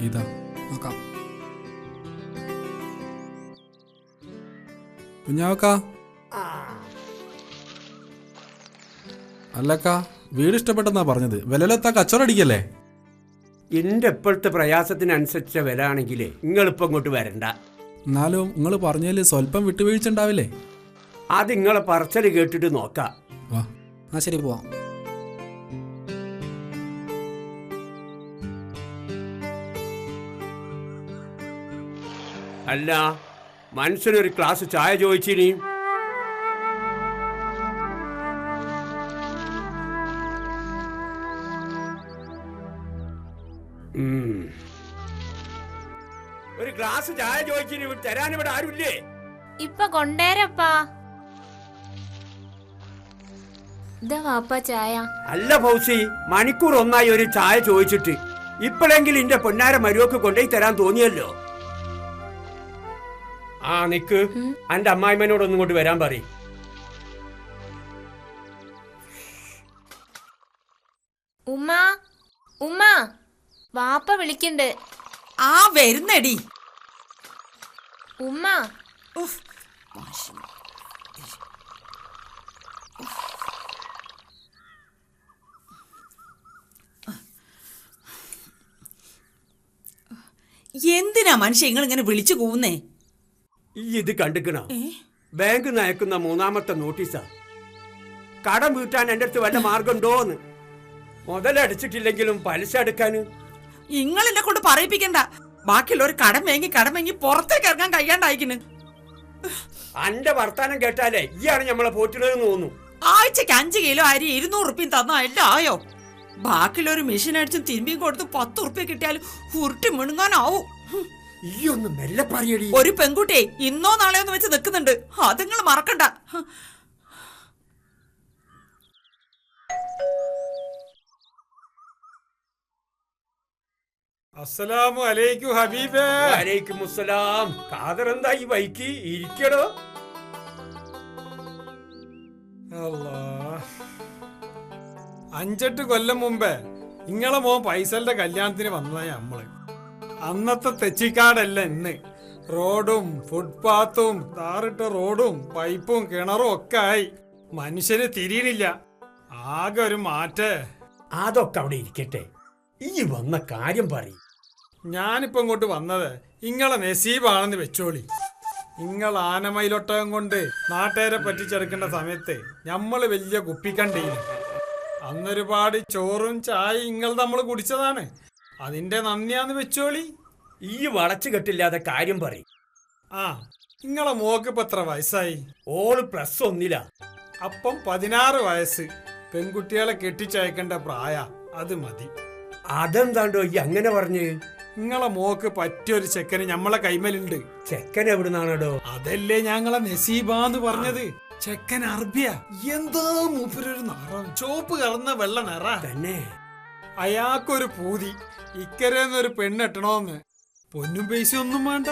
ഇതാ നോക്കാം. കുഞ്ഞാവക്ക. അല്ലക്ക, വീട് ഇഷ്ടപ്പെട്ടെന്നാ പറഞ്ഞത്. വിലയിലെത്താ കച്ചവടം അടിക്കല്ലേ? എന്റെ ഇപ്പോഴത്തെ പ്രയാസത്തിനനുസരിച്ച വില ആണെങ്കിലേ നിങ്ങളിപ്പോ ഇങ്ങോട്ട് വരണ്ട. എന്നാലും നിങ്ങൾ പറഞ്ഞതിൽ സ്വല്പം വിട്ടുവീഴ്ച ഉണ്ടാവില്ലേ? അത് നിങ്ങളെ പറച്ചല് കേട്ടിട്ട് നോക്കാം. വാ. എന്നാ ശരി, പോവാം. അല്ല, മനുഷ്യനൊരു ഗ്ലാസ് ചായ ചോദിച്ചിനി. ഒരു ഗ്ലാസ് ചായ ചോദിച്ചിനി, തരാൻ ഇവിടെ ആരുമില്ലേ? ഇപ്പൊ കൊണ്ടേരപ്പാ. ഇതാ വാപ്പ ചായ. അല്ല ഫൗസി, മണിക്കൂർ ഒന്നായി ഒരു ചായ ചോദിച്ചിട്ട് ഇപ്പോഴെങ്കിലും എന്റെ പൊന്നാര മരുവക്ക് കൊണ്ടുപോയി തരാൻ തോന്നിയല്ലോ. ആ നിക്ക്, എന്റെ അമ്മായിമ്മനോട് ഒന്നും കൊണ്ട് വരാൻ പറയും. ഉമ്മ, ഉമ്മ, വാപ്പ വിളിക്കണ്ട്. ആ വരുന്നടി. ഉമ്മ. എന്തിനാ മനുഷ്യ നിങ്ങൾ ഇങ്ങനെ വിളിച്ചു കൂവുന്നേ? ഈ ഇത് കണ്ടിക്കണോ? ബാങ്ക് നയക്കുന്ന മൂന്നാമത്തെ നോട്ടീസാ. കടം വീട്ടാൻ എന്റെ അടുത്ത് വല്ല മാർഗമുണ്ടോന്ന്. മുതലടിച്ചിട്ടില്ലെങ്കിലും പലിശ എടുക്കാന്. നിങ്ങൾ എന്നെ കൊണ്ട് പറയിപ്പിക്കണ്ട. ബാക്കിയുള്ളവർ കടം വാങ്ങി പുറത്തേക്ക് ഇറങ്ങാൻ കഴിയാണ്ടായിക്കണ്. അന്റെ വർത്താനം കേട്ടാലേ ഈയാണ് നമ്മളെ പോറ്റുന്നതെന്ന് തോന്നുന്നു. ആഴ്ചക്ക് 5 കിലോ അരി 200 ഉറുപ്പ്യം തന്നാ എല്ലാം ആയോ? ബാക്കിയുള്ളൊരു മെഷീൻ അടിച്ചും തിരുമ്പിയും കൊടുത്ത് 10 ഉറുപ്പ്യ കിട്ടിയാലും ഉരുട്ടി മിണുങ്ങാനാവും. ഈ ഒന്ന് മെല്ലെ പറയടി. ഒരു പെൺകുട്ടിയെ ഇന്നോ നാളെയോ എന്ന് വെച്ച് നിൽക്കുന്നുണ്ട്. അത് നിങ്ങൾ മറക്കണ്ട. അസ്സലാമു അലൈക്കും ഹബീബേ. വലൈക്കും അസ്സലാം. ഖാദർ എന്താ ഈ വൈക്ക് ഇരിക്കടോ? അല്ലാ, 5-8 കൊല്ലം മുമ്പേ ഇങ്ങളെ മോൻ പൈസന്റെ കല്യാണത്തിന് വന്നതാ നമ്മള്. അന്നത്തെ തെച്ചിക്കാടല്ല ഇന്ന്. റോഡും ഫുട്പാത്തും താറിട്ട റോഡും പൈപ്പും കിണറും ഒക്കെ ആയി. മനുഷ്യന് തിരിയണില്ല. ആകെ ഒരു മാറ്റേ. അതൊക്കെ അവിടെ ഇരിക്കട്ടെ, ഈ വന്ന കാര്യം പറയും. ഞാനിപ്പോ ഇങ്ങോട്ട് വന്നത് ഇങ്ങളെ നസീബാണെന്ന് വെച്ചോളി. നിങ്ങൾ ആനമയിലൊട്ടകം കൊണ്ട് നാട്ടുകാരെ പറ്റിച്ചെടുക്കേണ്ട സമയത്ത് നമ്മള് വലിയ കുപ്പിക്കണ്ടീന്. അന്നൊരുപാട് ചോറും ചായ ഇങ്ങൾ നമ്മൾ കുടിച്ചതാണ്. അതിന്റെ നന്ദിയാന്ന് വെച്ചോളി. ഈ വളച്ചു കെട്ടില്ലാതെ കാര്യം പറയും. ആ, നിങ്ങളെ മോക്ക് ഇപ്പൊ എത്ര വയസ്സായി? ഓള് +1 അപ്പം 16 വയസ്സ്. പെൺകുട്ടികളെ കെട്ടിച്ചയക്കേണ്ട പ്രായ. അത് മതി. അതെന്താണ്ടോ ഈ അങ്ങനെ പറഞ്ഞ്? നിങ്ങളെ മോക്ക് പറ്റിയൊരു ചെക്കന് ഞമ്മളെ കൈമലുണ്ട്. ചെക്കൻ എവിടുന്നാണോ? അതല്ലേ ഞങ്ങളെ നസീബാന്ന് പറഞ്ഞത്. ചെക്കൻ അറബിയ. എന്താ മൂപ്പരൊരു നിറം, ചോപ്പ് കലർന്ന വെള്ള നിറ തന്നെ. അയാൾക്കൊരു പൂതി ഇക്കരേന്നൊരു പെണ്ണെട്ടണോന്ന്. പൊന്നും പൈസ ഒന്നും വേണ്ട.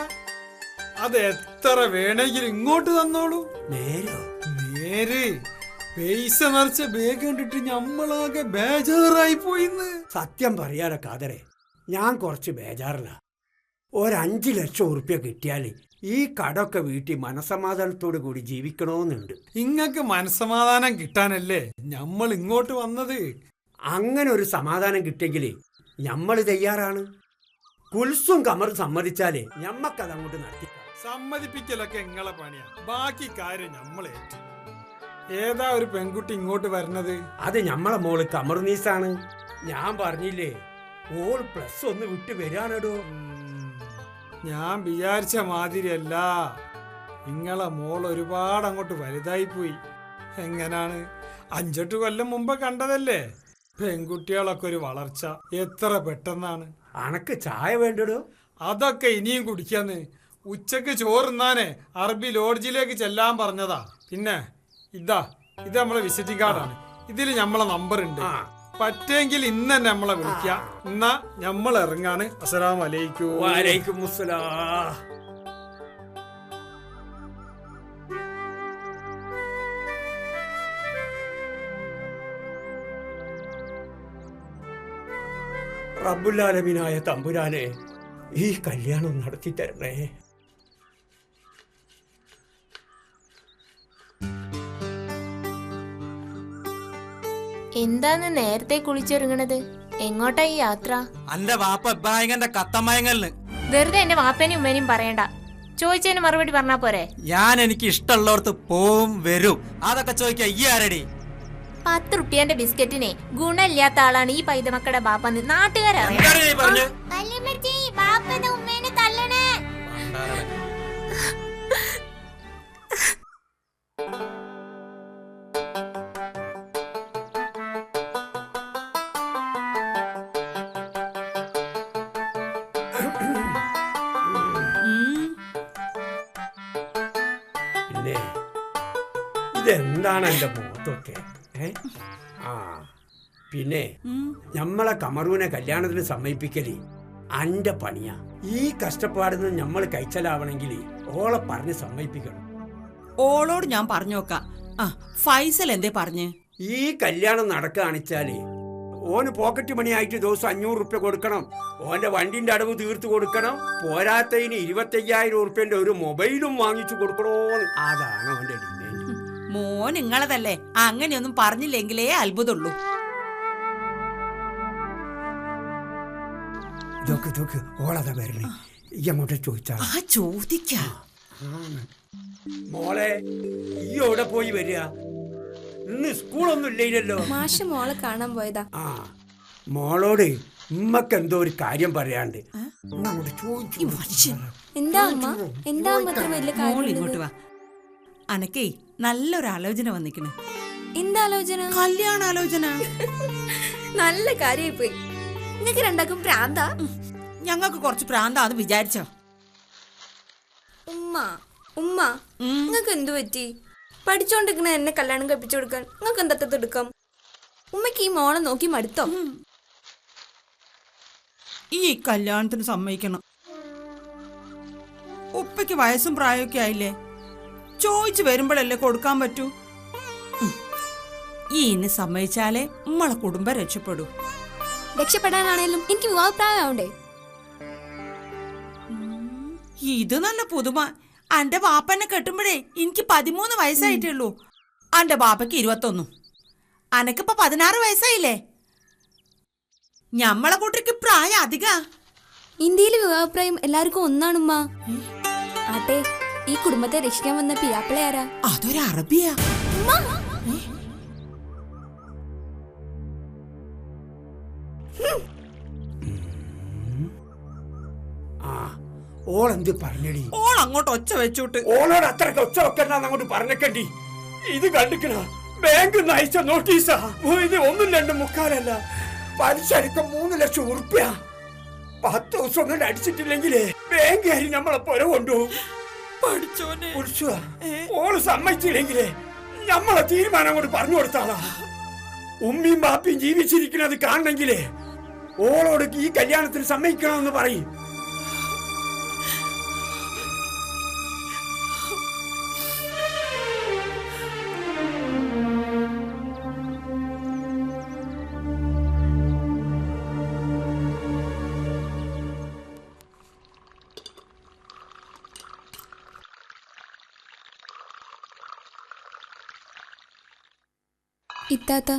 അത് എത്ര വേണമെങ്കിലും ഇങ്ങോട്ട് തന്നോളൂ. നേരോ? നേര്. പൈസ നിറച്ച ബാഗ് കണ്ടിട്ട് ഞമ്മളാകെ ബേജാറായി പോയിന്ന്. സത്യം പറയാലോ ഖാദറെ, ഞാൻ കുറച്ച് ബേജാറില്ല. 5 ലക്ഷം ഉറുപ്പ്യ കിട്ടിയാല് ഈ കടമൊക്കെ വീട്ടി മനസമാധാനത്തോടു കൂടി ജീവിക്കണോന്നുണ്ട്. ഇങ്ങക്ക് മനസമാധാനം കിട്ടാനല്ലേ ഞമ്മൾ ഇങ്ങോട്ട് വന്നത്. അങ്ങനെ ഒരു സമാധാനം കിട്ടിയെങ്കിലേ ഞമ്മള് തയ്യാറാണ്. കുൽസും കമറും സമ്മതിച്ചാലേ ഞമ്മക്കത് അങ്ങോട്ട് നടത്തി. സമ്മതിപ്പിക്കലൊക്കെ ഇങ്ങളെ പണിയാ. ബാക്കി കാര്യം ഞമ്മളേറ്റു. ഏതാ ഒരു പെൺകുട്ടി ഇങ്ങോട്ട് വരണത്? അത് ഞമ്മളെ മോള് കമറുനീസാണ്. ഞാൻ പറഞ്ഞില്ലേ, ഓൾ +1 വിട്ട് വരാനടോ. ഞാൻ വിചാരിച്ച മാതിരിയല്ല. ഇങ്ങളെ മോൾ ഒരുപാട് അങ്ങോട്ട് വലുതായി പോയി. എങ്ങനാണ്? 5-8 കൊല്ലം മുമ്പ് കണ്ടതല്ലേ. പെൺകുട്ടികളൊക്കെ ഒരു വളർച്ച എത്ര പെട്ടെന്നാണ്. അനക്ക് ചായ വേണ്ടടോ? അതൊക്കെ ഇനിയും കുടിക്കാന്ന്. ഉച്ചക്ക് ചോറുന്നാനേ അറബി ലോഡ്ജിലേക്ക് ചെല്ലാൻ പറഞ്ഞതാ. പിന്നെ ഇത് നമ്മളെ വിസിറ്റിംഗ് കാർഡാണ്. ഇതിൽ നമ്മളെ നമ്പർ ഉണ്ട്. പറ്റെങ്കിൽ ഇന്ന് തന്നെ നമ്മളെ വിളിക്കാം. എന്നാ നമ്മൾ ഇറങ്ങാണ്. അസ്സലാമു അലൈക്കും. വലൈക്കും അസ്സലാം. റബ്ബുല്ലാലമീനായ തമ്പുരാനെ ഈ കല്യാണം നടത്തി തരണേ. എന്താന്ന് നേരത്തെ കുളിച്ചൊരുങ്ങണത്? എങ്ങോട്ടാ ഈ യാത്ര? അന്റെ വാപ്പ ഇബ്രാഹിന്റെ കത്തമയങ്ങലിന്. വെറുതെ എന്റെ വാപ്പേനും ഉമ്മേനും പറയണ്ട. ചോദിച്ചതിന് മറുപടി പറഞ്ഞാ പോരെ? ഞാൻ എനിക്ക് ഇഷ്ടമുള്ളടത്ത് പോവും വരും. അതൊക്കെ ചോദിക്കാ ഈ ആരടി? 10 റുപ്യന്റെ ബിസ്ക്കറ്റിനെ ഗുണമില്ലാത്ത ആളാണ് ഈ പൈതമക്കളുടെ ബാപ്പന്ന് നാട്ടുകാരറിയാം. എന്താടി നീ പറഞ്ഞ്? പിന്നെ ഇതെന്താണ് എന്റെ മുഖത്തൊക്കെ? ആ പിന്നെ ഞമ്മളെ കമറൂനെ കല്യാണത്തിന് സമ്മതിപ്പിക്കല് അന്റെ പണിയാ. ഈ കഷ്ടപ്പാടിന്ന് ഞമ്മള് കഴിച്ചലാവണമെങ്കിൽ ഓളെ പറഞ്ഞ് സമ്മതിപ്പിക്കണം. ഓളോട് ഞാൻ പറഞ്ഞു നോക്കാം. ആ ഫൈസൽ എന്തേ പറഞ്ഞ്? ഈ കല്യാണം നടക്കുകയാണിച്ചാല് ഓന് പോക്കറ്റ് മണിയായിട്ട് ദിവസം 500 റുപ്യ കൊടുക്കണം. ഓന്റെ വണ്ടിന്റെ അടവ് തീർത്തു കൊടുക്കണം. പോരാത്തതിന് 25,000 റുപ്യന്റെ ഒരു മൊബൈലും വാങ്ങിച്ചു കൊടുക്കണോന്ന്. അതാണ് ഓന്റെ ഡിമാൻഡ്. മോൻ നിങ്ങളതല്ലേ, അങ്ങനെയൊന്നും പറഞ്ഞില്ലെങ്കിലേ അത്ഭുതമുള്ളൂ. ഇതൊക്കെ ഓളതാ വരണേ. ഈ അങ്ങോട്ട് ചോദിച്ചാ ആ ചോദിക്കാ. മോളെ ഈ എവിടെ പോയി വരിക? ഇന്ന് സ്കൂളൊന്നും ഇല്ലല്ലോ. മാഷ മോളെ കാണാൻ പോയതാ. ആ മോളോട് ഉമ്മക്ക് എന്തോ ഒരു കാര്യം പറയാണ്ട്. ഈ മനുഷ്യൻ. എന്താ അമ്മ? എന്താ അമ്മ ഇത്ര വലിയ മോൾ കാര്യം? ഇങ്ങോട്ട് വാ. അനക്കേ നല്ലൊരു ആലോചന വന്നിക്കണ്. എന്താ ആലോചന? കല്യാണാലോചന. നല്ല കാര്യമായി പോയി. നിങ്ങക്ക് രണ്ടാക്കും പ്രാന്താ? ഞങ്ങൾക്ക് കുറച്ച് പ്രാന്താന്ന് വിചാരിച്ചോ? ഉമ്മ ഉമ്മ നിങ്ങക്ക് എന്തു പറ്റി? പഠിച്ചോണ്ടിരിക്കണ എന്നെ കല്യാണം കഴിപ്പിച്ചു കൊടുക്കാൻ നിങ്ങൾക്ക് എന്താ എടുക്കാം? ഉമ്മക്ക് ഈ മോളെ നോക്കി മടുത്തോ? ഈ കല്യാണത്തിന് സമ്മതിക്കണം. ഉപ്പയ്ക്ക് വയസ്സും പ്രായമൊക്കെ ആയില്ലേ? ചോദിച്ചു വരുമ്പോഴല്ലേ കൊടുക്കാൻ പറ്റൂ. ഈ ഇനി സമ്മതിച്ചാലേ നമ്മളെ കുടുംബം രക്ഷപ്പെടൂ. രക്ഷപ്പെടാനാണേലും എനിക്ക് വിവാഹപ്രായമാവണ്ടേ? ഇത് നല്ല പുതുമ. അന്റെ ബാപ്പനെ കെട്ടുമ്പോഴേ എനിക്ക് 13 വയസ്സായിട്ടേ ഉള്ളൂ. അന്റെ ബാപ്പയ്ക്ക് 21. അനക്കിപ്പോ 16 വയസ്സായില്ലേ? ഞമ്മളെ കൂട്ടർക്ക് പ്രായം അധികാ. ഇന്ത്യയിലെ വിവാഹപ്രായം എല്ലാവർക്കും ഒന്നാണുമ്മ. ആട്ടെ, ഈ കുടുംബത്തെ രക്ഷിക്കാൻ വന്ന പിയാപ്പിള ആരാ? അതൊരു അറബിയാ. ഓളെന്ത് പറഞ്ഞടി? ഓൾ അങ്ങോട്ട് ഒച്ച വെച്ചോട്ട്. ഓളോട് അത്രക്ക് ഒച്ച വെക്കണ്ട അങ്ങോട്ട് പറഞ്ഞേക്കണ്ടി. ഇത് കണ്ടിക്കണ ബാങ്ക് അയച്ച നോട്ടീസാ. ഇത് 1 2 മുക്കാലല്ല, പലിശ അടക്കം 3 ലക്ഷം ഉറുപ്പ്യ. 10 ദിവസം കൊണ്ട് അടിച്ചിട്ടില്ലെങ്കിലേ ബാങ്കുകാരി നമ്മളെ പുര കൊണ്ടുപോകും. പഠിച്ചോനെ. ഓള് സമ്മതിച്ചില്ലെങ്കിലേ നമ്മളെ തീരുമാനം കൊണ്ട് പറഞ്ഞു കൊടുത്താളാ. ഉമ്മിയും ബാപ്പിയും ജീവിച്ചിരിക്കുന്നത് കാണണമെങ്കിലേ ഓളോട് ഈ കല്യാണത്തിന് സമ്മതിക്കണമെന്ന് പറയും. ഇത്താത്ത,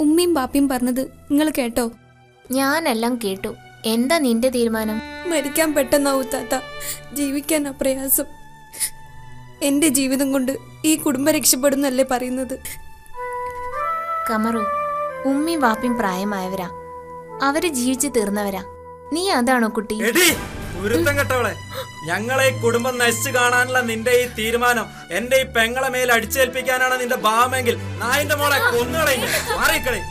ഉമ്മയും ബാപ്പയും പറഞ്ഞത് നിങ്ങൾ കേട്ടോ? ഞാനെല്ലാം കേട്ടു. എന്താ നിന്റെ തീരുമാനം? മരിക്കാൻ പെട്ടെന്നാവും താത്ത, ജീവിക്കാൻ പ്രയാസം. എന്റെ ജീവിതം കൊണ്ട് ഈ കുടുംബം രക്ഷപ്പെടുന്നല്ലേ പറയുന്നത്? കമറു, ഉമ്മയും വാപ്പയും പ്രായമായവരാ. അവര് ജീവിച്ചു തീർന്നവരാ. നീ അതാണോ കുട്ടി? ഗുരുത്തം കെട്ടവളെ, ഞങ്ങളെ ഈ കുടുംബം നശിച്ചു കാണാനുള്ള നിന്റെ ഈ തീരുമാനം എന്റെ ഈ പെങ്ങളെ മേൽ അടിച്ചേൽപ്പിക്കാനാണ് നിന്റെ ഭാവമെങ്കിൽ നായിന്റെ മോളെ കൊന്നുകളെ മാറിക്കളെ.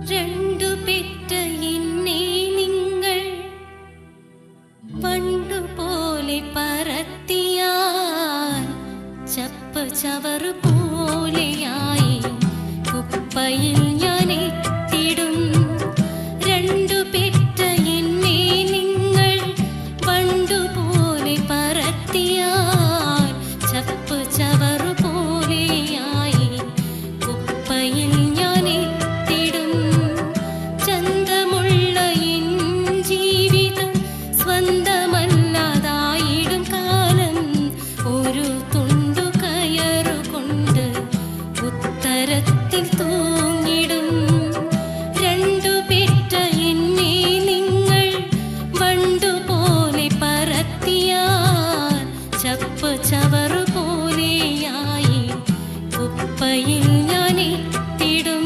രണ്ടു പെറ്റ എന്നെ നിങ്ങൾ പണ്ടുപോലെ പറത്തിയാൽ ചപ്പ ചവറ് പോലെയായി കുപ്പയിൽ ഞാൻ എത്തിടും. രണ്ടു പെറ്റ എന്നെ നിങ്ങൾ വണ്ടുപോലെ പറത്തിയാൽ ചപ്പ് ചവറു പോലെയായി കുപ്പയിൽ ഞാൻ എത്തിടും. ചന്തമുള്ള എൻ ജീവിതം സ്വന്തമല്ലാതായിടും കാലം ഒരു തുണ്ടു കയറുകൊണ്ട് ഉത്തരത്തിൽ തൂങ്ങിടും. രണ്ടു പെറ്റ എന്നെ നിങ്ങൾ വണ്ടുപോലെ പറത്തിയാൽ ചപ്പ് ചവറു പോലെയായി കുപ്പയിൽ ഞാൻ എത്തിടും.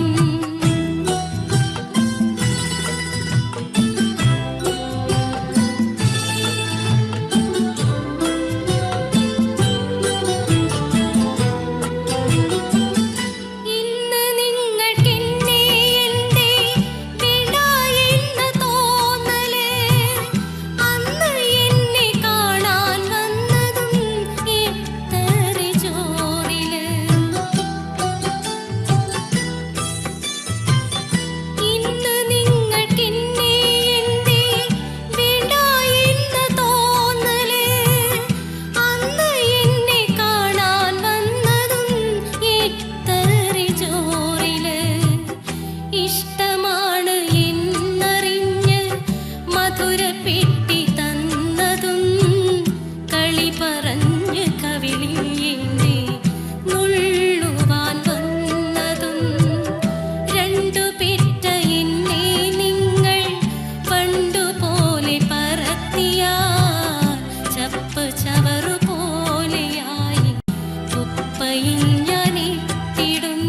ഇന്ന് നിങ്ങൾക്കെന്നെ എന്തേ വേണ്ട എന്ന് തോന്നല്? അന്ന് എന്നെ കാണാൻ വന്നതും ഇത്ര ജോറില്. ഇന്ന് നിങ്ങൾക്കെന്നെ എന്തേ വേണ്ട എന്ന് തോന്നല്? അന്ന് എന്നെ കാണാൻ വന്നതും ഇത്ര ജോറില്. ഇഷ്ടമാണ് എന്നറിഞ്ഞ് മധുരപ്പെട്ടി തന്നതും കളി പറഞ്ഞ് കവിളിൽ എന്നെ നുള്ളുവാൻ വന്നതും. രണ്ടു പെറ്റ എന്നെ നിങ്ങൾ പണ്ടുപോലെ പറത്തിയാൽ ചപ്പ് ചവറു പോലെയായി കുപ്പയിൽ ഞാൻ എത്തിടും.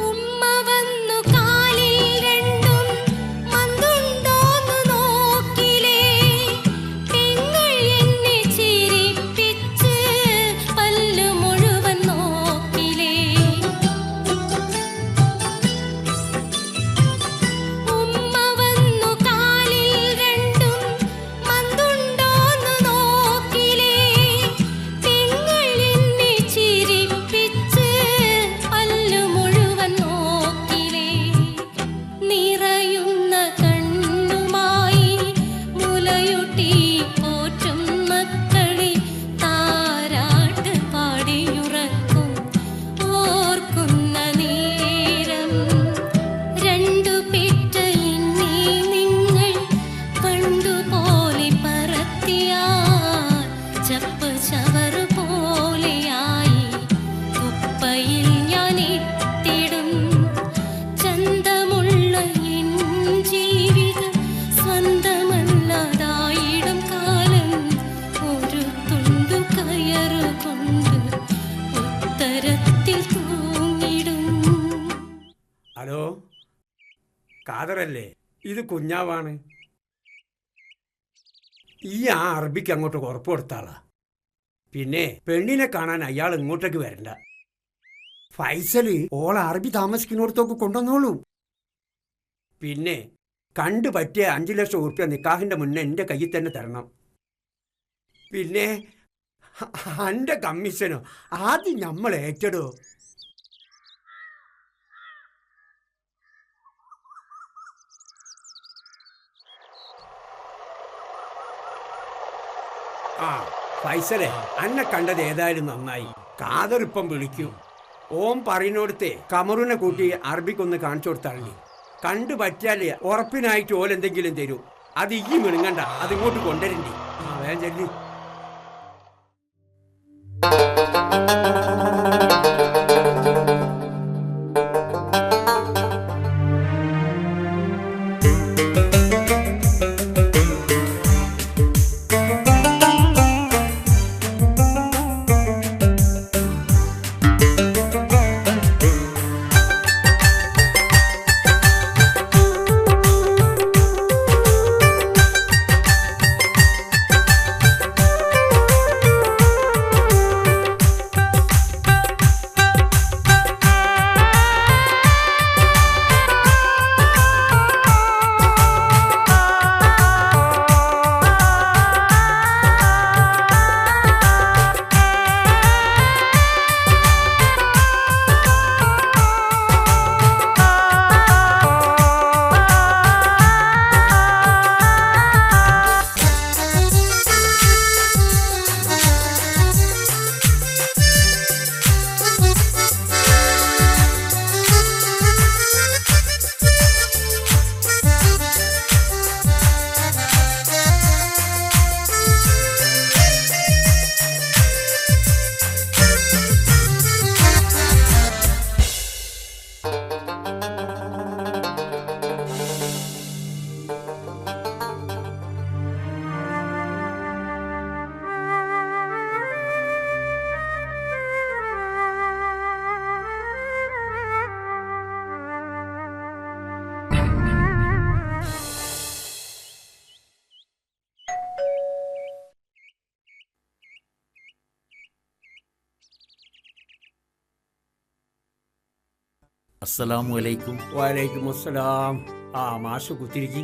ഉമ്മ വന്നു കാലിൽ രണ്ടും മന്തുണ്ടോന്നു നോക്കിലേ. പെങ്ങൾ എന്നെ ചിരിപ്പിച്ച് പല്ലു മുഴുവൻ നോക്കിലേ. ഉമ്മ വന്നു കാലിൽ രണ്ടും മന്തുണ്ടോന്നു നോക്കിലേ. പെങ്ങൾ എന്നെ ചിരിപ്പിച്ച് പല്ലു മുഴുവൻ നോക്കിലേ. നിറയുന്ന കണ്ണുമായി മുലയുട്ടി പോറ്റും മക്കളെ താരാട്ട് പാടിയുറക്കും ഓർക്കുന്ന നേരം. രണ്ടു പെറ്റ എന്നെ നിങ്ങൾ പണ്ടുപോലെ പറത്തിയാൽ ചപ്പ് ചവറു പോലെയായി കുപ്പയിൽ ഞാൻ എത്തിടും. ചന്തമുള്ള എൻ ജീവിതം സ്വന്തമല്ലാതായിടും കാലം ഒരു തുണ്ടു കയറുകൊണ്ട് ഉത്തരത്തിൽ തൂങ്ങിടും. ഹലോ, കാതറല്ലേ? ഇത് കുഞ്ഞാവാണ്. ഈ ആ അറബിക്ക് അങ്ങോട്ട് ഉറപ്പ് കൊടുത്താളാ. പിന്നെ പെണ്ണിനെ കാണാൻ അയാൾ ഇങ്ങോട്ടേക്ക് വരണ്ട. ഫൈസല് ഓളെ അറബി താമസിക്കുന്നിടത്തൊക്കെ കൊണ്ടുവന്നോളൂ. പിന്നെ കണ്ടു പറ്റിയ 5 ലക്ഷം ഉറുപ്പ്യ നിക്കാഹിന്റെ മുന്നേ എൻ്റെ കയ്യിൽ തന്നെ തരണം. പിന്നെ എൻ്റെ കമ്മീഷനോ ആദ്യം നമ്മൾ ഏറ്റടോ. ആ ഫൈസലെ, അന്നെ കണ്ടത് ഏതായാലും നന്നായി. കാതറിപ്പം വിളിക്കൂ. ഓം പറയുന്നിടത്തെ കമറുനെ കൂട്ടി അറബിക്കൊന്ന് കാണിച്ചു കൊടുത്താളി. കണ്ടു പറ്റിയാലേ ഉറപ്പിനായിട്ട് ഓലെന്തെങ്കിലും തരൂ. അത് ഈ മിണുങ്ങണ്ട, അതിങ്ങോട്ട് കൊണ്ടുവരണ്ടി. ആ വേഗം ചെല്ലി. അസ്സലാമു അലൈക്കും. വലൈക്കും അസ്സലാം. ആ മാഷ് കുത്തിരിക്കി.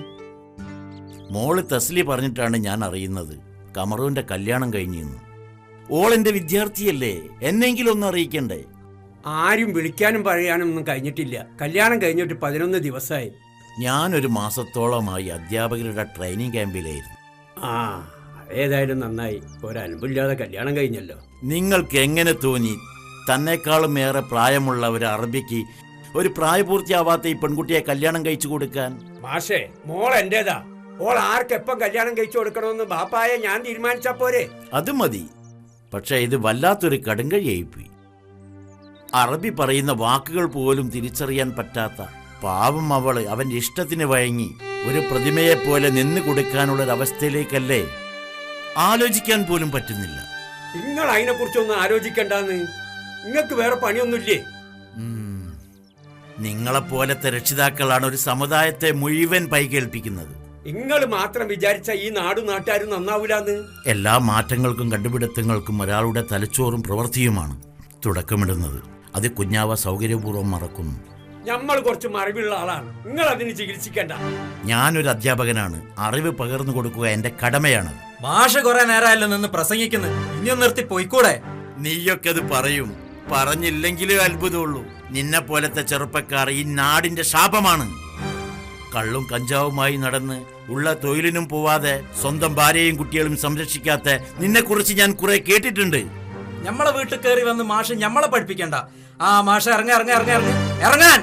മോള് തസ്ലി പറഞ്ഞിട്ടാണ് ഞാൻ അറിയുന്നത് കമറുവിന്റെ കല്യാണം കഴിഞ്ഞെന്ന്. ഓളെന്റെ വിദ്യാർത്ഥിയല്ലേ, എന്നെങ്കിലും ഒന്ന് അറിയിക്കണ്ടേ? ആരും വിളിക്കാനും പറയാനും ഒന്നും കഴിഞ്ഞിട്ടില്ല. കല്യാണം കഴിഞ്ഞിട്ട് 11 ദിവസമായി. ഞാനൊരു മാസത്തോളമായി അധ്യാപകരുടെ ട്രെയിനിങ് ക്യാമ്പിലായിരുന്നു. ആ ഏതായാലും നന്നായി. ഒരനുഭവമില്ലാതെ കല്യാണം കഴിഞ്ഞല്ലോ. നിങ്ങൾക്ക് എങ്ങനെ തോന്നി തന്നെക്കാളും ഏറെ പ്രായമുള്ള ഒരു അറബിക്ക് ഒരു പ്രായപൂർത്തിയാവാത്ത ഈ പെൺകുട്ടിയെ കല്യാണം കഴിച്ചു കൊടുക്കാൻ? മാഷേ, മോൾ എന്റേതാ. ഓൾ ആർക്കെപ്പം കല്യാണം കഴിച്ചു കൊടുക്കണമെന്ന് ബാപ്പായ ഞാൻ തീരുമാനിച്ചാ പോരെ? അത് മതി. പക്ഷെ ഇത് വല്ലാത്തൊരു കടുങ്കഴിയായിപ്പോയി. അറബി പറയുന്ന വാക്കുകൾ പോലും തിരിച്ചറിയാൻ പറ്റാത്ത പാവം അവള് അവന്റെ ഇഷ്ടത്തിന് വഴങ്ങി ഒരു പ്രതിമയെപ്പോലെ നിന്ന് കൊടുക്കാനുള്ളൊരവസ്ഥയിലേക്കല്ലേ? ആലോചിക്കാൻ പോലും പറ്റുന്നില്ല. നിങ്ങൾ അതിനെ കുറിച്ചൊന്നും ആലോചിക്കണ്ടെന്ന്. നിങ്ങൾക്ക് വേറെ പണിയൊന്നുമില്ലേ? നിങ്ങളെപ്പോലത്തെ രക്ഷിതാക്കളാണ് ഒരു സമുദായത്തെ മുഴുവൻ പൈകേൽപ്പിക്കുന്നത്. നിങ്ങൾ മാത്രം വിചാരിച്ച ഈ നാടും നാട്ടുകാരും നന്നാവൂലെന്ന്. എല്ലാ മാറ്റങ്ങൾക്കും കണ്ടുപിടുത്തങ്ങൾക്കും ഒരാളുടെ തലച്ചോറും പ്രവൃത്തിയുമാണ് തുടക്കമിടുന്നത്. അത് കുഞ്ഞാവ സൗകര്യപൂർവ്വം മറക്കുന്നു. നമ്മൾ കുറച്ച് മറിവുള്ള ആളാണ്. നിങ്ങൾ അതിന് ചികിത്സിക്കണ്ട. ഞാനൊരു അധ്യാപകനാണ്. അറിവ് പകർന്നു കൊടുക്കുക എന്റെ കടമയാണ്. മാഷ് കുറെ നേരമല്ലോ നിന്ന് പ്രസംഗിക്കുന്നു. ഇനിയൊന്ന് നിർത്തി പോയിക്കൂടെ? നീയൊക്കെ അത് പറയും. പറഞ്ഞില്ലെങ്കിലേ അത്ഭുതമുള്ളൂ. നിന്നെ പോലത്തെ ചെറുപ്പക്കാർ ഈ നാടിന്റെ ശാപമാണ്. കള്ളും കഞ്ചാവുമായി നടന്ന് ഉള്ള തൊഴിലിനും പോവാതെ സ്വന്തം ഭാര്യയും കുട്ടികളും സംരക്ഷിക്കാത്ത നിന്നെക്കുറിച്ച് ഞാൻ കുറെ കേട്ടിട്ടുണ്ട്. ഞമ്മളെ വീട്ടിൽ കയറി വന്ന് മാഷ് ഞമ്മളെ പഠിപ്പിക്കണ്ട. ആ മാഷ് ഇറങ്ങാൻ.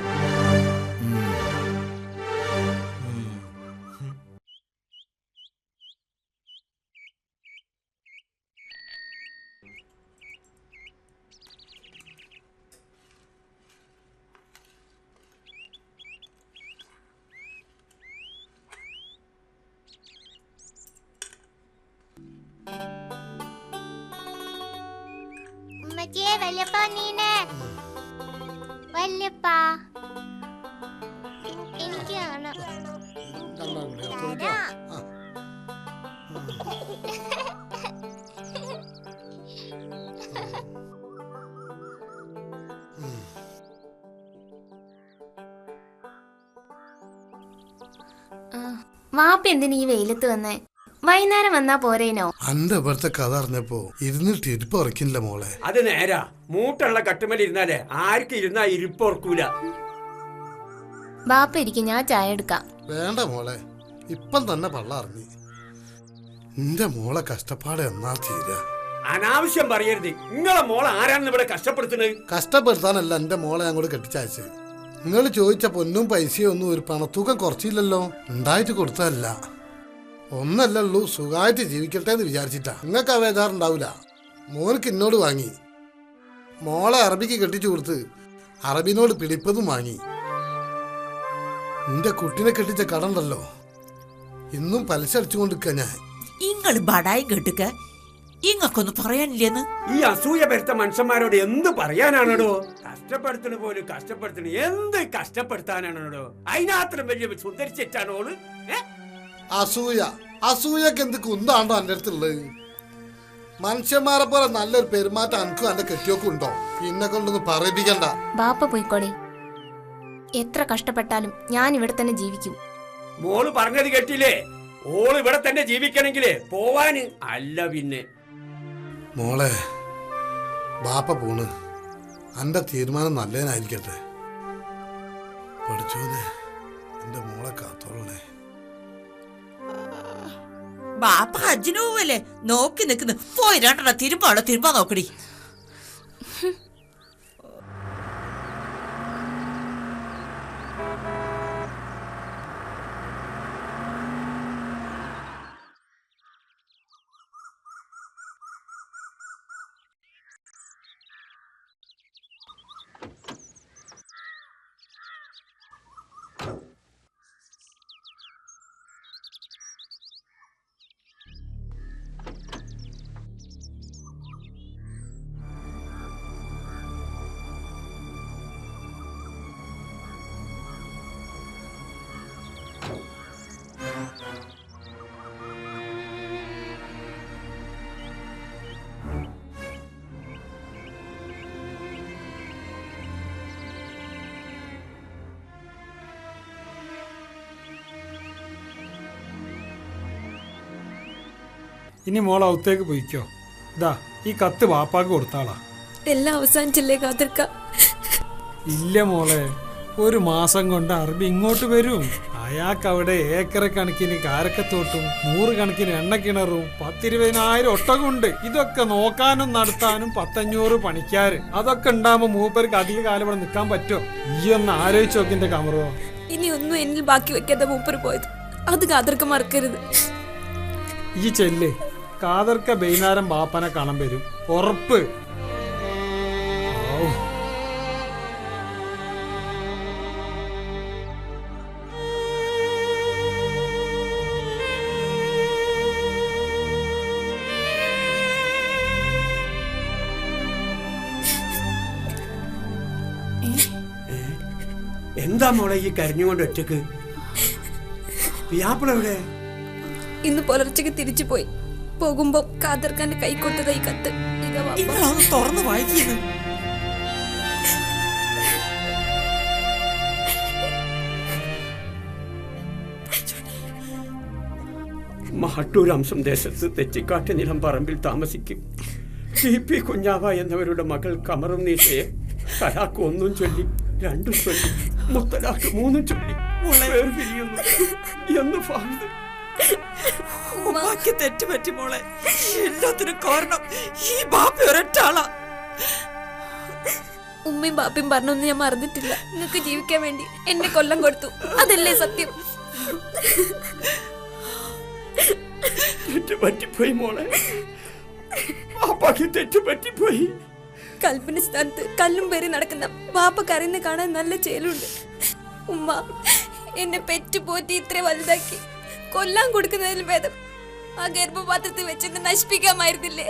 ഉമ്മച്ചിയെ വല്യപ്പ നീനെ വല്യപ്പ എനിക്ക് കാണാം. വാപ്പ എന്തിനീ ഈ വെയിലത്ത് വന്നേ? വൈകുന്നേരം വന്നാ പോരേനോ? അന്റെ ഇവിടുത്തെ കഥ അറിഞ്ഞപ്പോ ഇരുന്നിട്ട് ഇരിപ്പ് ഉറക്കില്ല മോളെ. അത് നേരാ. മൂട്ടുള്ള കട്ടുമേൽ ഇരുന്നാലേ ആർക്കും ഇരുന്നാ ഇരിപ്പ് ഉറക്കൂല. ബാപ്പ ഇരിക്കും, ഞാൻ ചായ എടുക്കാം. വേണ്ട മോളെ, ഇപ്പം തന്നെ പള്ള അറിഞ്ഞു. നിന്റെ മോളെ കഷ്ടപ്പാട് എന്നാ തീര. അനാവശ്യം പറയരുത്. നിങ്ങളെ മോളെ ആരാണെന്ന് ഇവിടെ കഷ്ടപ്പെടുത്തുന്നത്? കഷ്ടപ്പെടുത്താനല്ല എന്റെ മോളെ അങ്ങോട്ട് കെട്ടിച്ചയച്ചത്. നിങ്ങൾ ചോദിച്ച പൊന്നും പൈസയും ഒന്നും ഒരു പണത്തൂക്കം കുറച്ചില്ലല്ലോ. ഉണ്ടായിട്ട് കൊടുത്തതല്ല. ഒന്നല്ലല്ലോ, സുഖമായിട്ട് ജീവിക്കട്ടെ എന്ന് വിചാരിച്ചിട്ടാ. നിങ്ങൾക്ക് ആ വേദാറുണ്ടാവില്ല. മോനക്ക് എന്നോട് വാങ്ങി. മോളെ അറബിക്ക് കെട്ടിച്ചു കൊടുത്ത് അറബിനോട് പിടിപ്പതും വാങ്ങി. നിന്റെ കുട്ടിനെ കെട്ടിച്ച കടണ്ടല്ലോ, ഇന്നും പലിശ അടിച്ചുകൊണ്ടിരിക്ക ഞാൻ. ഇങ്ങള് ബടായി കേട്ടുക. ഇങ്ങക്കൊന്നും പറയാനില്ലെന്ന്. ഈ അസൂയ വരുത്ത മനുഷ്യന്മാരോട് എന്ത് പറയാനാണോ? കഷ്ടപ്പെടുത്തണ പോലും കഷ്ടപ്പെടുത്തണ. എന്ത് കഷ്ടപ്പെടുത്താനാണോ? അതിനാത്രം വലിയ സുന്ദരിച്ചിട്ടാണ് ഓള്. അസൂയൊക്കെ എന്ത് കുന്താണ്ടോ എന്റെ അടുത്തുള്ളത്? മനുഷ്യന്മാരെ പോലെ നല്ലൊരു പെരുമാറ്റം അനക്കും എന്റെ കെട്ടിയൊക്കെ ഉണ്ടോ? പിന്നെ കൊണ്ടൊന്നും പറയിപ്പിക്കണ്ട. ബാപ്പ പോയിക്കോളി. എത്ര കഷ്ടപ്പെട്ടാലും ഞാൻ ഇവിടെ തന്നെ ജീവിക്കും. മോള് പറഞ്ഞത് കേട്ടില്ലേ? ഓള് ഇവിടെ തന്നെ ജീവിക്കണെങ്കിലേ പോവാന് അല്ല പിന്നെ. മോളെ, ബാപ്പ പോണ്. എന്റെ തീരുമാനം നല്ലതിനായിരിക്കട്ടെ. പഠിച്ചോനെ, എന്റെ മോളെ കാത്തോളണേ. ബാപ്പ ഹജ്ജിന് പോവല്ലേ? നോക്കി നിക്കുന്നു. പോയി രണ്ടെണ്ണം തിരുമ്പാ നോക്കടി. ഇനി മോൾ അകത്തേക്ക് പോയിക്കോ. ഇതാ ഈ കത്ത് വാപ്പാക്ക് കൊടുത്താളാ. എല്ലാം അവസാനിച്ചില്ലേ കാതിർക്ക? ഇല്ല മോളെ, ഒരു മാസം കൊണ്ട് അറബി ഇങ്ങോട്ട് വരും. അയാൾക്ക് അവിടെ ഏക്കർ കണക്കിന് കാരക്കത്തോട്ടും 100 കണക്കിന് എണ്ണക്കിണറും 10-20,000 ഒട്ടകമുണ്ട്. ഇതൊക്കെ നോക്കാനും നടത്താനും 100-500 പണിക്കാര്. അതൊക്കെ ഉണ്ടാകുമ്പോ മൂപ്പർക്ക് അധിക കാലം ഇവിടെ നിൽക്കാൻ പറ്റുമോ? ഈ ഒന്ന് ആലോചിച്ച് നോക്കിന്റെ കമറോ. ഇനി ഒന്നും എന്നിൽ ബാക്കി വെക്കാതെ മൂപ്പര് പോയത് അത് കാതിർക്ക മറക്കരുത്. ഈ ചെല്ല്, കാതർക്ക വൈകുന്നേരം ബാപ്പനെ കാണാൻ വരും, ഉറപ്പ്. എന്താ മോളെ ഈ കരഞ്ഞുകൊണ്ട് ഒറ്റക്ക്? പിയാപ്പിളെവിടെ? ഇന്ന് പുലർച്ചയ്ക്ക് തിരിച്ചു പോയി. പോകുമ്പോ കാതിർക്കാന്റെ കൈ കൊടുത്തത് ഈ കത്ത്. ഇതാ വാപ്പ. നിങ്ങളൊന്ന് തുറന്ന് വായിക്കുന്നു. മാട്ടൂർ അംശം ദേശത്ത് തെച്ചിക്കാട്ട് നിലം പറമ്പിൽ താമസിക്കും ടി.പി. കുഞ്ഞാവ എന്നവരുടെ മകൾ കമറും നീശയെ തലാക്ക് 1 ചൊല്ലി 2 ചൊല്ലി മുത്തലാക്ക് 3 ചൊല്ലി വേർപിരിയുന്നു എന്ന് ഫാദർ. ഉമ്മാക്ക് തെറ്റുപറ്റി മോളെ. എല്ലാത്തിനും കാരണം ഈ ബാപ്പ ഒരൊറ്റാളാ. ഉമ്മയും ബാപ്പയും പറഞ്ഞൊന്നും ഞാൻ മറന്നിട്ടില്ല. നിങ്ങൾക്ക് ജീവിക്കാൻ വേണ്ടി എന്നെ കൊല്ലം കൊടുത്തു. അതല്ലേ സത്യം? തെറ്റുപറ്റിപ്പോയി മോളെ, ബാപ്പാക്ക് തെറ്റുപറ്റിപ്പോയി. കൽപ്പിന് സ്ഥാനത്ത് കല്ലും പേരി നടക്കുന്ന ബാപ്പ കരയുന്ന കാണാൻ നല്ല ചേലുണ്ട്. ഉമ്മ എന്നെ പെറ്റുപോറ്റി ഇത്ര വലുതാക്കി കൊല്ലാൻ കൊടുക്കുന്നതിൽ ഭേദം ആ ഗർഭപാത്രത്തിൽ വെച്ചെന്നെ നശിപ്പിക്കാമായിരുന്നില്ലേ?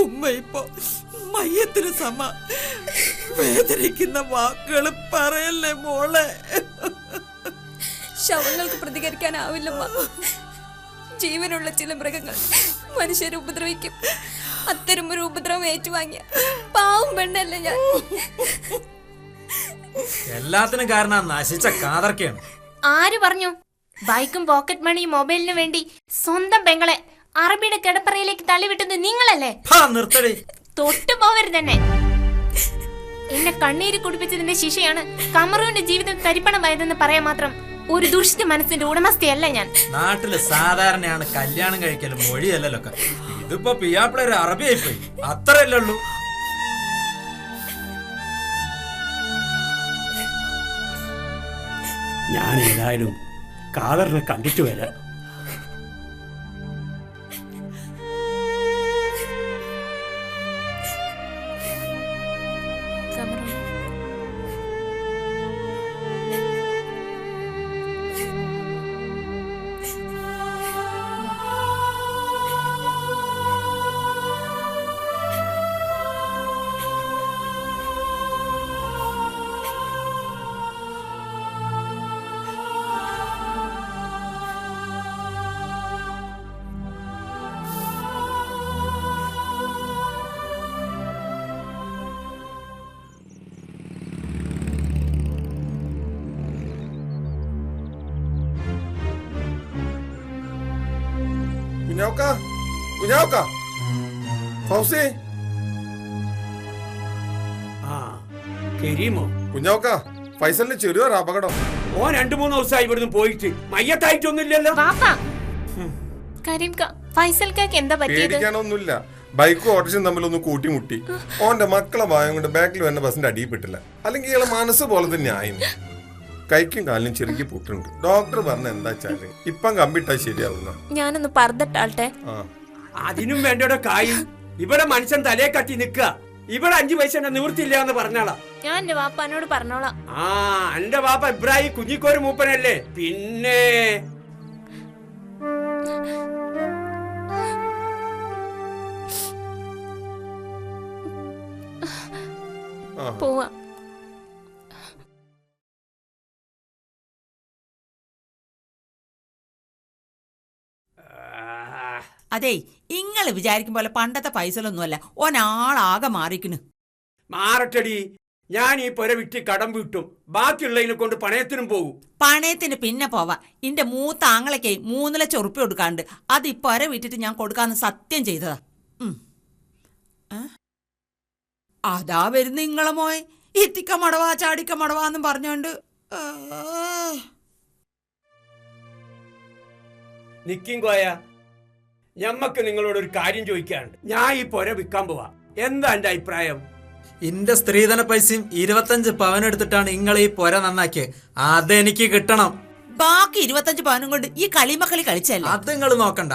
ഉമ്മ ഇപ്പൊ മയ്യത്തിന് സമ വേദനിക്കുന്ന വാക്കുകൾ പറയല്ലേ മോളെ. ശവങ്ങൾക്ക് പ്രതികരിക്കാനാവില്ലമ്മ. ജീവനുള്ള ചില മൃഗങ്ങൾ മനുഷ്യരെ ഉപദ്രവിക്കും. അത്തരം ഒരു ഉപദ്രവം ഏറ്റുവാങ്ങിയ പാവം പെണ്ണല്ലേ ഞാൻ. എല്ലാത്തിനും കാരണം നശിച്ച കാതർക്കയാണ്. ആര് പറഞ്ഞു? ബൈക്കും പോക്കറ്റ് മണിയും മൊബൈലിന് വേണ്ടി സ്വന്തം പെങ്ങളെ അറബിയുടെ കിടപ്പറയിലേക്ക് തള്ളിവിട്ടത് നിങ്ങളല്ലേ? നിർത്തടി. തൊട്ടു പോവരുത് തന്നെ. എന്നെ കണ്ണീര് കുടിപ്പിച്ചതിന്റെ ശിക്ഷയാണ് കമറുവിന്റെ ജീവിതം തരിപ്പണമായതെന്ന് പറയാൻ മാത്രം ഒരു ദുഷിച്ച മനസ്സിന്റെ ഉടമസ്ഥയല്ല ഞാൻ. നാട്ടില് സാധാരണയാണ് കല്യാണം കഴിക്കലും മൊഴിയല്ലല്ലോ. ഇതിപ്പോ പിയാപ്പിള ഒരു അറബി ആയിപ്പോയി, അത്രയല്ലേ ഉള്ളൂ. ഞാൻ ഏതായാലും കാതറിനെ കണ്ടിട്ട് വരാം. കുഞ്ഞാക്ക, ഫൈസലിന് ചെറിയൊരു അപകടം. ഓൻ 2-3 ദിവസമായി ഇവിടുന്ന് പോയിട്ട് മയ്യത്തായിട്ടൊന്നുമില്ലല്ലോ. പേടിക്കാനൊന്നുമില്ല. ബൈക്കും ഓട്ടോറിക്ഷയും തമ്മിലൊന്ന് കൂട്ടിമുട്ടി. ഓന്റെ മക്കളെ ഭാഗം കൊണ്ട് ബാക്കിൽ വരുന്ന ബസിന്റെ അടിയിൽപ്പെട്ടില്ല. അല്ലെങ്കിൽ ഇയാളെ മനസ്സ് പോലെ തന്നെ ആയിരുന്നു. കൈക്കും കാലിനും ചെറുക്കി പൊട്ടുണ്ട്. ഡോക്ടർ പറഞ്ഞ എന്താ വെച്ചാല് ഇപ്പം കമ്പിട്ടാ ശരിയാവുന്ന. ഞാനൊന്ന് പറഞ്ഞിട്ടാട്ടെ. അതിനും വേണ്ടയുടെ കായ് ഇവിടെ മനുഷ്യൻ തലയെ കട്ടി നിക്ക. ഇവിടെ 5 പൈസ നിവൃത്തിയില്ല എന്ന് പറഞ്ഞാളാ. ഞാൻ എന്റെ വാപ്പാനോട് പറഞ്ഞോളാം. എന്റെ വാപ്പ ഇബ്രാഹിം കുഞ്ഞിക്കോര് മൂപ്പനല്ലേ. പിന്നെ പോവാ. അതെ, ഇങ്ങള് വിചാരിക്കും പോലെ പണ്ടത്തെ പൈസലൊന്നുമല്ല. ഒരാളാകെ മാറിക്കണ്. മാറട്ടടി. ഞാൻ ഈ പുര വിറ്റ് കടം വീട്ടും, ബാക്കിയുള്ളതിനെ കൊണ്ട് പണയത്തിനും പോകും. പണയത്തിന് പിന്നെ പോവാ. ഇന്റെ മൂത്ത ആങ്ങളൊക്കെ 3 ലക്ഷം ഉറുപ്പ്യ കൊടുക്കാണ്ട് അത് ഇപ്പൊ വിട്ടിട്ട് ഞാൻ കൊടുക്കാന്ന് സത്യം ചെയ്തതാ. അതാ വരുന്ന ഇങ്ങളെ മോയ് ഇത്തിക്ക മടവാ ചാടിക്ക മടവാന്നും പറഞ്ഞോണ്ട്. നിക്കിൻ കോയ, ഞമ്മക്ക് നിങ്ങളോട് ഒരു കാര്യം ചോദിക്കാണ്ട്. ഞാൻ ഈ പുര വിൽക്കാൻ പോവാ, എന്താ എന്റെ അഭിപ്രായം? ഇന്റെ സ്ത്രീധന പൈസയും 25 പവനെടുത്തിട്ടാണ് നിങ്ങൾ ഈ പുര നന്നാക്കിയത്. അതെനിക്ക് കിട്ടണം. ബാക്കി 25 പവനും കൊണ്ട് ഈ കളിമക്കളി കളിച്ചല്ലേ? അത് നിങ്ങൾ നോക്കണ്ട.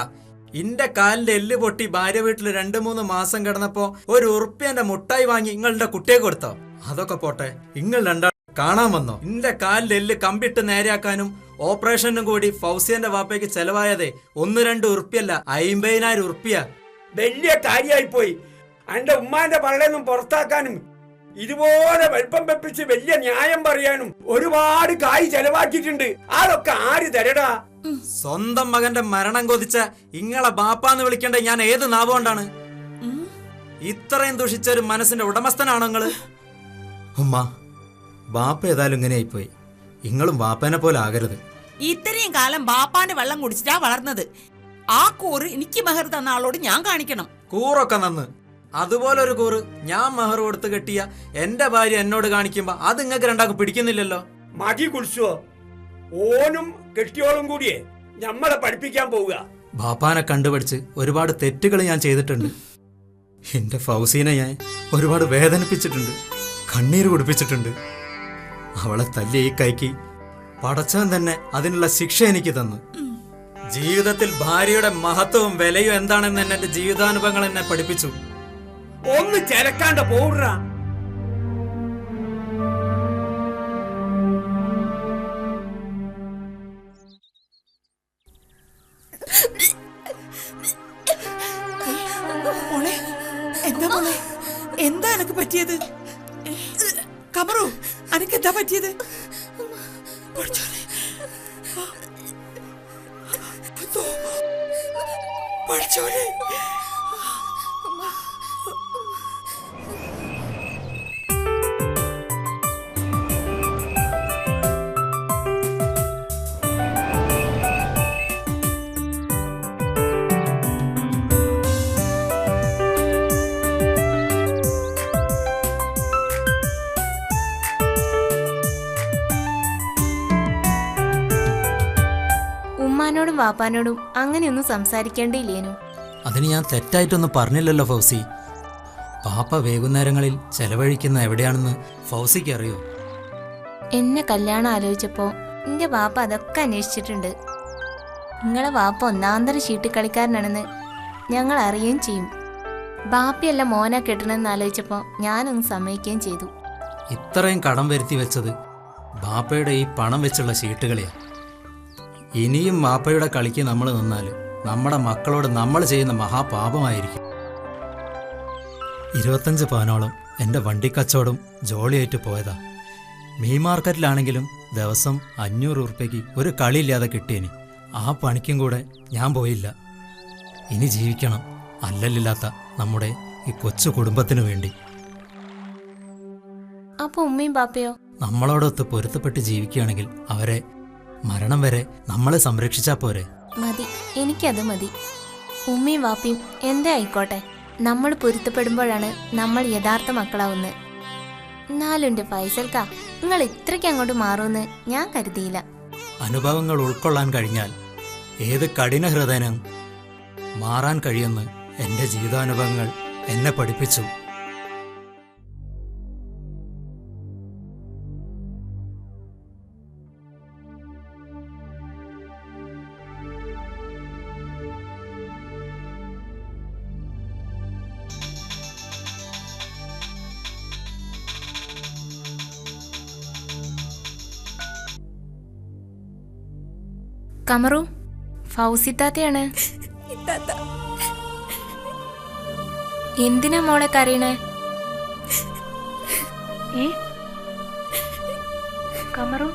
ഇന്റെ കാലിന്റെ എല്ല് പൊട്ടി ഭാര്യ വീട്ടിൽ 2-3 മാസം കിടന്നപ്പോ ഒരു ഉറുപ്പ്യന്റെ മുട്ടായി വാങ്ങി നിങ്ങളുടെ കുട്ടിയെ കൊടുത്തോ? അതൊക്കെ പോട്ടെ, നിങ്ങൾ രണ്ടാൾ കാണാൻ വന്നോ? ഇന്റെ കാലിന്റെ എല്ല് കമ്പിട്ട് നേരെയാക്കാനും ഓപ്പറേഷനും കൂടി ഫൗസിയന്റെ വാപ്പയ്ക്ക് ചെലവായതേ 1-2 ഉറുപ്പ്യല്ല, 50,000 ഉറുപ്പ്യ. വലിയ കാര്യമായി പോയി. എന്റെ ഉമ്മാന്റെ പള്ളയൊന്നും പുറത്താക്കാനും ഇതുപോലെ വലിപ്പം വെപ്പിച്ച് വലിയ ന്യായം പറയാനും ഒരുപാട് കായ് ചെലവാക്കിയിട്ടുണ്ട്. അതൊക്കെ ആര് തരടാ? സ്വന്തം മകന്റെ മരണം കൊതിച്ച ഇങ്ങളെ ബാപ്പാന്ന് വിളിക്കേണ്ട ഞാൻ ഏത് നാവം കൊണ്ടാണ്? ഇത്രയും ദുഷിച്ച ഒരു മനസ്സിന്റെ ഉടമസ്ഥനാണോ നിങ്ങള്? ഉമ്മ, ബാപ്പ ഏതായാലും ഇങ്ങനെയായിപ്പോയി. ഇങ്ങളും ബാപ്പനെ പോലെ ആകരുത്. ഇത്രയും കാലം ബാപ്പാന്റെ വെള്ളം കുടിച്ചിട്ടാ വളർന്നത്. ആ കൂറ് എനിക്ക് മെഹർ തന്ന ആളോട് ഞാൻ കാണിക്കണം. കൂറൊക്കെ നന്ന്. അതുപോലൊരു കൂറ് ഞാൻ മെഹർ കൊടുത്ത് കെട്ടിയ എന്റെ ഭാര്യ എന്നോട് കാണിക്കുമ്പോ അത് നിങ്ങൾക്ക് രണ്ടാൾക്ക് പിടിക്കുന്നില്ലല്ലോ. മതി കുളിച്ചോ? ഓനും കെട്ടിയോളും കൂടിയേ ഞമ്മളെ പഠിപ്പിക്കാൻ പോവുക. ബാപ്പാനെ കണ്ടുപഠിച്ച് ഒരുപാട് തെറ്റുകൾ ഞാൻ ചെയ്തിട്ടുണ്ട്. എന്റെ ഫൗസീനെ ഞാൻ ഒരുപാട് വേദനിപ്പിച്ചിട്ടുണ്ട്, കണ്ണീര് കുടിപ്പിച്ചിട്ടുണ്ട്. അവളെ തല്ലിയ ഈ കൈക്ക് പടച്ചവൻ തന്നെ അതിനുള്ള ശിക്ഷ എനിക്ക് തന്നു. ജീവിതത്തിൽ ഭാര്യയുടെ മഹത്വവും വിലയും എന്താണെന്ന് എന്റെ ജീവിതാനുഭവങ്ങൾ എന്നെ പഠിപ്പിച്ചു. ഒന്ന് ചെലക്കാണ്ട പോവുക. എന്താ എനക്ക് പറ്റിയത്? കമറു, അനക്ക് എന്താ പറ്റിയത്? പഠിച്ചോനെ, ഉമ്മാനോടും വാപ്പാനോടും അങ്ങനെയൊന്നും സംസാരിക്കേണ്ടിയില്ലേനു. അതിന് ഞാൻ തെറ്റായിട്ടൊന്നും പറഞ്ഞില്ലല്ലോ ഫൗസി. പാപ്പ വൈകുന്നേരങ്ങളിൽ ചെലവഴിക്കുന്ന എവിടെയാണെന്ന് ഫൗസിക്ക് അറിയോ? എന്നെ കല്യാണം ആലോചിച്ചപ്പോ എന്റെ വാപ്പ അതൊക്കെ അന്വേഷിച്ചിട്ടുണ്ട്. നിങ്ങളെ വാപ്പ ഒന്നാന്തര ചീട്ടിക്കളിക്കാരനാണെന്ന് ഞങ്ങൾ അറിയുകയും ചെയ്യും. ബാപ്പയല്ല മോനെ കെട്ടണമെന്ന് ആലോചിച്ചപ്പോ ഞാനൊന്ന് സമ്മതിക്കുകയും ചെയ്തു. ഇത്രയും കടം വരുത്തി വെച്ചത് ബാപ്പയുടെ ഈ പണം വെച്ചുള്ള ചീട്ടുകളിയാ. ഇനിയും ബാപ്പയുടെ കളിക്ക് നമ്മൾ നിന്നാൽ നമ്മുടെ മക്കളോട് നമ്മൾ ചെയ്യുന്ന മഹാപാപമായിരിക്കും. 25 പവനോളം എൻ്റെ വണ്ടിക്കച്ചവടം ജോളിയായിട്ട് പോയതാ. മീൻ മാർക്കറ്റിലാണെങ്കിലും ദിവസം 500 ഉറുപ്പ്യക്ക് ഒരു കളിയില്ലാതെ കിട്ടിയനി. ആ പണിക്കും കൂടെ ഞാൻ പോയില്ല. ഇനി ജീവിക്കണം, അല്ലല്ലില്ലാത്ത നമ്മുടെ ഈ കൊച്ചു കുടുംബത്തിനു വേണ്ടി. അപ്പൊ ഉമ്മയും ബാപ്പയോ? നമ്മളോടൊത്ത് പൊരുത്തപ്പെട്ട് ജീവിക്കുകയാണെങ്കിൽ അവരെ മരണം വരെ നമ്മളെ സംരക്ഷിച്ചാ പോരെ? മതി, എനിക്കത് മതി. ഉമ്മയും വാപ്പയും എന്തേ ആയിക്കോട്ടെ, നമ്മൾ പൊരുത്തപ്പെടുമ്പോഴാണ് നമ്മൾ യഥാർത്ഥ മക്കളാവുന്നത്. എന്നാലും എൻ്റെ ഫൈസൽക്ക, നിങ്ങൾ ഇത്രയ്ക്ക് അങ്ങോട്ട് മാറുമെന്ന് ഞാൻ കരുതിയില്ല. അനുഭവങ്ങൾ ഉൾക്കൊള്ളാൻ കഴിഞ്ഞാൽ ഏത് കഠിന ഹൃദയനും മാറാൻ കഴിയുമെന്ന് എൻ്റെ ജീവിതാനുഭവങ്ങൾ എന്നെ പഠിപ്പിച്ചു. കമറു, ഫൗസിത്താത്തയാണ്. എന്തിനാ മോളെ കരയണേ? കമറു,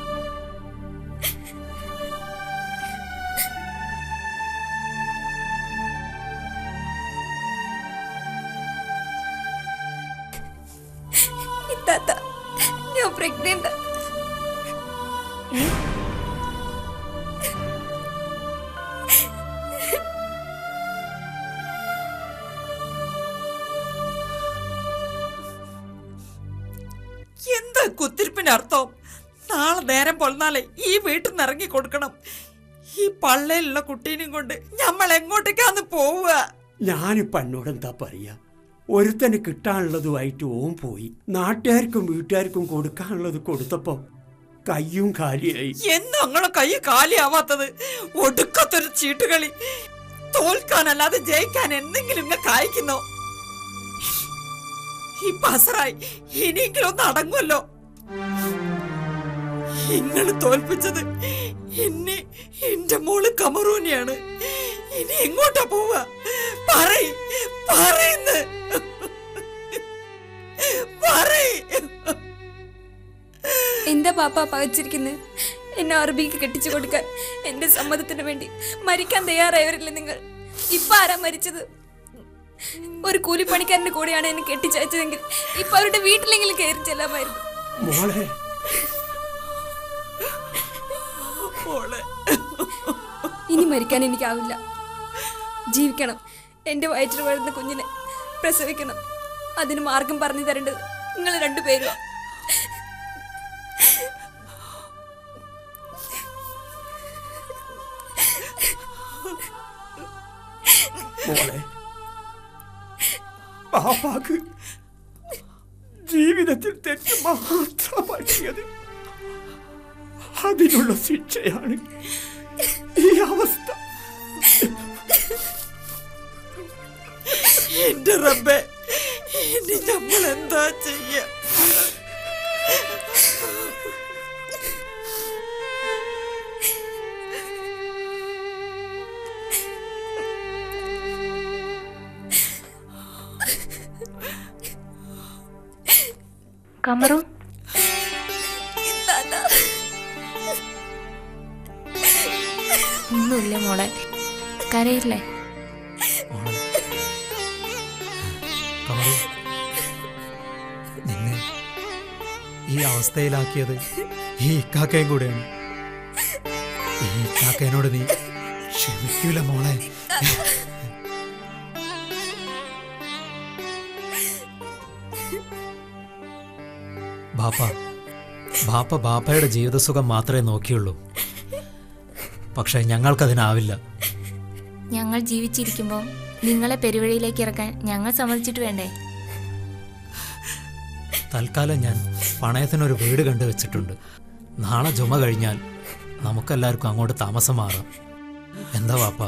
കുത്തിരിപ്പിന്റെ അർത്ഥം നാളെ നേരം പൊളന്നാലേ ഈ വീട്ടിൽ നിന്ന് ഇറങ്ങി കൊടുക്കണം. ഈ പള്ളയിലുള്ള കുട്ടീനെയും കൊണ്ട് നമ്മൾ എങ്ങോട്ടേക്കാന്ന് പോവുക? ഞാനിപ്പോ എന്നോട് എന്താ പറയാ? ഒരുത്തന് കിട്ടാനുള്ളതുമായിട്ട് ഓൻ പോയി. നാട്ടുകാർക്കും വീട്ടുകാർക്കും കൊടുക്കാനുള്ളത് കൊടുത്തപ്പോ കയ്യും കാലിയായി. എന്നും നിങ്ങളെ കൈ കാലിയാവാത്തത്? ഒടുക്കത്തൊരു ചീട്ടുകളി. തോൽക്കാനല്ലാതെ ജയിക്കാൻ എന്തെങ്കിലും നിങ്ങൾക്ക് അയക്കുന്നോ? ഈ പസറായി ഇനിയെങ്കിലും ഒന്ന് അടങ്ങുമല്ലോ. നിങ്ങൾ തോൽപ്പിച്ചത് എന്നെ, എന്റെ മോള് കമറൂനെയാണ്. ഇനി എങ്ങോട്ടാ പോവാ? പറയുന്നു. എന്താ പാപ്പ പകച്ചിരിക്കുന്നത്? എന്നെ അറബിക്ക് കെട്ടിച്ചു കൊടുക്കാൻ എന്റെ സമ്മതത്തിന് വേണ്ടി മരിക്കാൻ തയ്യാറായവരല്ലേ നിങ്ങൾ? ഇപ്പൊ ആരാ മരിച്ചത്? ഒരു കൂലിപ്പണിക്കാരന്റെ കൂടെയാണ് എന്നെ കെട്ടിച്ചയച്ചതെങ്കിൽ ഇപ്പൊ അവരുടെ വീട്ടിലെങ്കിലും കയറി ചെല്ലാമായിരുന്നു. മോളെ, ഇനി മരിക്കാൻ എനിക്കാവില്ല. ജീവിക്കണം. എന്റെ വയറ്റിൽ വളരുന്ന കുഞ്ഞിനെ പ്രസവിക്കണം. അതിന് മാർഗം പറഞ്ഞു തരേണ്ടത് നിങ്ങൾ രണ്ടുപേരും. മോളെ, പാപ്പാക്ക് ജീവിതത്തിൽ തെറ്റ് മാത്രം പറ്റിയത്. അതിനുള്ള ശിക്ഷയാണ് ഈ അവസ്ഥ. എന്റെ റബ്ബേ, ഇനി നമ്മൾ എന്താ ചെയ്യ? കമറു, ഒന്നുമില്ല മോളെ, കരയില്ലേ? നിന്നെ ഈ അവസ്ഥയിലാക്കിയത് ഈ ഇക്കാക്കയും കൂടെയാണ്. ഈ ഇക്കാക്കനോട് നീ ക്ഷമിക്കൂല മോളെ. ബാപ്പയുടെ ജീവിതസുഖം മാത്രമേ നോക്കിയുള്ളൂ. പക്ഷെ ഞങ്ങൾക്കതിനാവില്ല. ഞങ്ങൾ ജീവിച്ചിരിക്കുമ്പോൾ നിങ്ങളെ പെരുവഴിയിലേക്ക് ഇറക്കാൻ ഞങ്ങൾ സമ്മതിച്ചിട്ട് വേണ്ടേ? തൽക്കാലം ഞാൻ പണയത്തിനൊരു വീട് കണ്ടുവച്ചിട്ടുണ്ട്. നാളെ ജുമ കഴിഞ്ഞാൽ നമുക്കെല്ലാവർക്കും അങ്ങോട്ട് താമസം മാറാം. എന്താ വാപ്പ?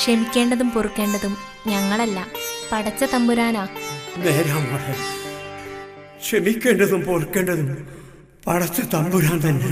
ക്ഷമിക്കേണ്ടതും പൊറുക്കേണ്ടതും ഞങ്ങളല്ല, പടച്ച തമ്പുരാനാ. നേരാ മോളെ, ക്ഷമിക്കേണ്ടതും പൊറുക്കേണ്ടതും പടച്ച തമ്പുരാൻ തന്നെ.